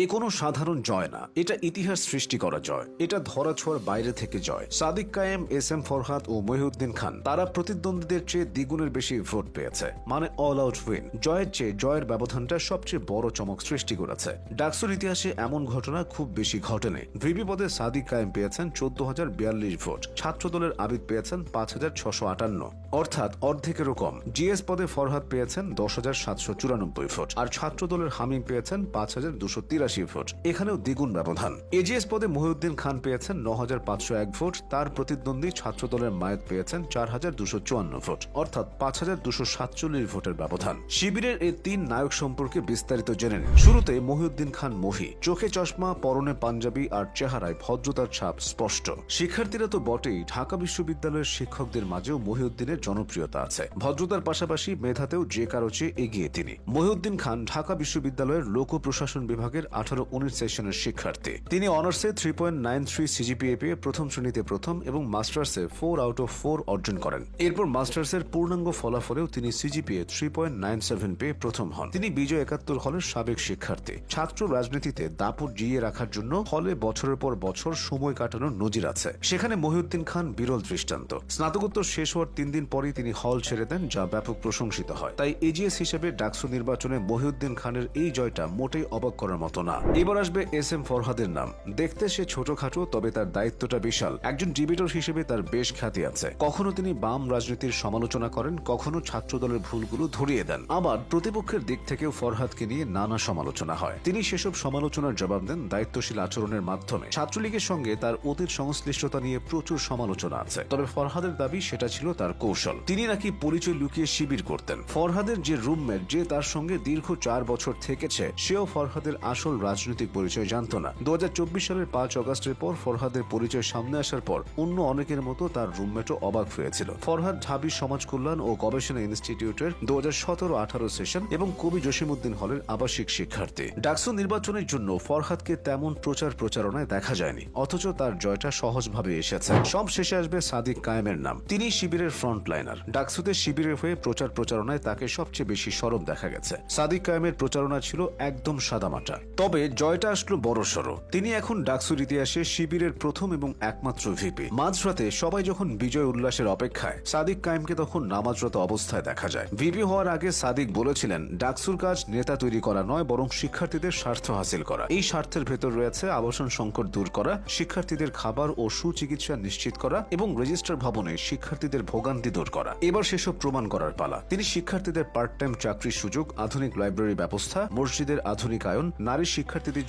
এ কোনো সাধারণ জয় না, এটা ইতিহাস সৃষ্টি করা জয়। এটা ধরাছোঁয়ার বাইরে থেকে জয়। সাদিক কায়েম, এস এম ফরহাদ ও মহিউদ্দিন খান তারা প্রতিদ্বন্দ্বীদের চেয়ে দ্বিগুণের বেশি ভোট পেয়েছে, মানে অল আউট উইন। জয়ের চেয়ে জয়ের ব্যবধানটা সবচেয়ে বড় চমক সৃষ্টি করেছে। ডাকসুর ইতিহাসে এমন ঘটনা খুব বেশি ঘটেনি। ভিপি পদে সাদিক কায়েম পেয়েছেন 14,042 ভোট, ছাত্রদলের আবিদ পেয়েছেন 5,658, অর্থাৎ অর্ধেকেরও কম। জিএস পদে ফরহাদ পেয়েছেন 10,794 ভোট, আর ছাত্রদলের হামিম পেয়েছেন 5,283 ভোট, এখানেও দ্বিগুণ ব্যবধান। এজিএস পদে মহিউদ্দিন খান পেয়েছেন 9,501 ভোট, তার প্রতিদ্বন্দ্বী ছাত্রদলের মায়েত পেয়েছেন 4,254 ভোট, অর্থাৎ 5,247 ভোটের ব্যবধান। শিবিরের এই তিন নায়ক সম্পর্কে বিস্তারিত জেনে নিন। শুরুতে মহিউদ্দিন খান মহি, চোখে চশমা, পরনে পাঞ্জাবি আর চেহারায় ভদ্রতার ছাপ স্পষ্ট। শিক্ষার্থীরা তো বটেই, ঢাকা বিশ্ববিদ্যালয়ের শিক্ষকদের মাঝেও মহিউদ্দিনের জনপ্রিয়তা আছে। ভদ্রতার পাশাপাশি মেধাতেও যে কারো চেয়ে এগিয়ে তিনি। মহিউদ্দিন খান ঢাকা বিশ্ববিদ্যালয়ের লোক প্রশাসন বিভাগের 18-19 সেশনের শিক্ষার্থী। তিনি অনার্সে 3.93 সিজিপিএ পেয়ে প্রথম শ্রেণীতে প্রথম এবং মাস্টার্সে 4 আউট অফ 4 অর্জন করেন। এরপর মাস্টার্সের পূর্ণাঙ্গ ফলাফলেও তিনি সিজিপিএ 3.97 পেয়ে প্রথম হন। তিনি বিজয় 71 হলের সাবেক শিক্ষার্থী। ছাত্র রাজনীতিতে দাপট জিইয়ে রাখার জন্য হলে বছরের পর বছর সময় কাটানোর নজির আছে। সেখানে মহিউদ্দিন খান বিরল দৃষ্টান্ত। স্নাতকোত্তর শেষ হওয়ার 3 দিন পরই তিনি হল ছেড়ে দেন, যা ব্যাপক প্রশংসিত হয়। তাই এজিএস হিসেবে ডাকসু নির্বাচনে মহিউদ্দিন খানের এই জয়টা মোটেই অবাক করার মতো না। এবার আসবে এস এম ফরহাদের নাম। দেখতে সে ছোটখাটো, তবে তার দায়িত্বটা বিশাল। একজন ডিবেটর হিসেবে তার বেশ খ্যাতি আছে। কখনো তিনি বাম রাজনীতির সমালোচনা করেন, কখনো ছাত্রদলের ভুলগুলো ধরিয়ে দেন। আবার প্রতিপক্ষের দিক থেকেও ফরহাদকে নিয়ে নানা সমালোচনা হয়। তিনি সেসব সমালোচনার জবাব দেন দায়িত্বশীল আচরণের মাধ্যমে। ছাত্রলীগের সঙ্গে তার অতীত সংশ্লিষ্টতা নিয়ে প্রচুর সমালোচনা আছে, তবে ফরহাদের দাবি সেটা ছিল তার কৌশল। তিনি নাকি পরিচয় লুকিয়ে শিবির করতেন। ফরহাদের যে রুমমেট, যে তার সঙ্গে দীর্ঘ 4 বছর থেকেছে, সেও ফরহাদের আসল রাজনৈতিক পরিচয় জানত না। 2024 সালের 5 অগস্টের পর ফরহাদের পরিচয় সামনে আসার পর অন্য অনেকের মতো তার রুমমেটও অবাক হয়েছিল। ফরহাদ ঢাবি সমাজ কল্যাণ ও গবেষণা ইনস্টিটিউটের 2017-18 সেশন এবং কবি জসিমউদ্দিন হলের আবাসিক শিক্ষার্থী। ডাকসু নির্বাচনের জন্য ফরহাদকে তেমন প্রচারণায় দেখা যায়নি, অথচ তার জয়টা সহজভাবে এসেছে। সব শেষে আসবে সাদিক কায়েমের নাম। তিনি শিবিরের ফ্রন্টলাইনার। ডাকসুতে শিবিরের হয়ে প্রচারণায় তাকে সবচেয়ে বেশি সরব দেখা গেছে। সাদিক কায়েমের প্রচারণা ছিল একদম সাদামাটা, তবে জয়টা আসলো বড়সড়। তিনি এখন ডাকসুর ইতিহাসে শিবিরের প্রথম এবং একমাত্র ভিপি। মাঝরাতে সবাই যখন বিজয় উল্লাসের অপেক্ষায়, সাদিক কায়েমকে তখন নামাজরত অবস্থায় দেখা যায়। ভিপি হওয়ার আগে সাদিক বলেছিলেন, ডাকসুর কাজ নেতা তৈরি করা নয়, বরং শিক্ষার্থীদের স্বার্থ হাসিল করা। এই স্বার্থের ভেতর রয়েছে আবাসন সংকট দূর করা, শিক্ষার্থীদের খাবার ও সুচিকিৎসা নিশ্চিত করা এবং রেজিস্ট্রার ভবনে শিক্ষার্থীদের ভোগান্তি দূর করা। এবার সেসব প্রমাণ করার পালা। তিনি শিক্ষার্থীদের পার্ট টাইম চাকরির সুযোগ, আধুনিক লাইব্রেরি ব্যবস্থা, মসজিদের আধুনিকায়ন, নারী শিক্ষার্থীদের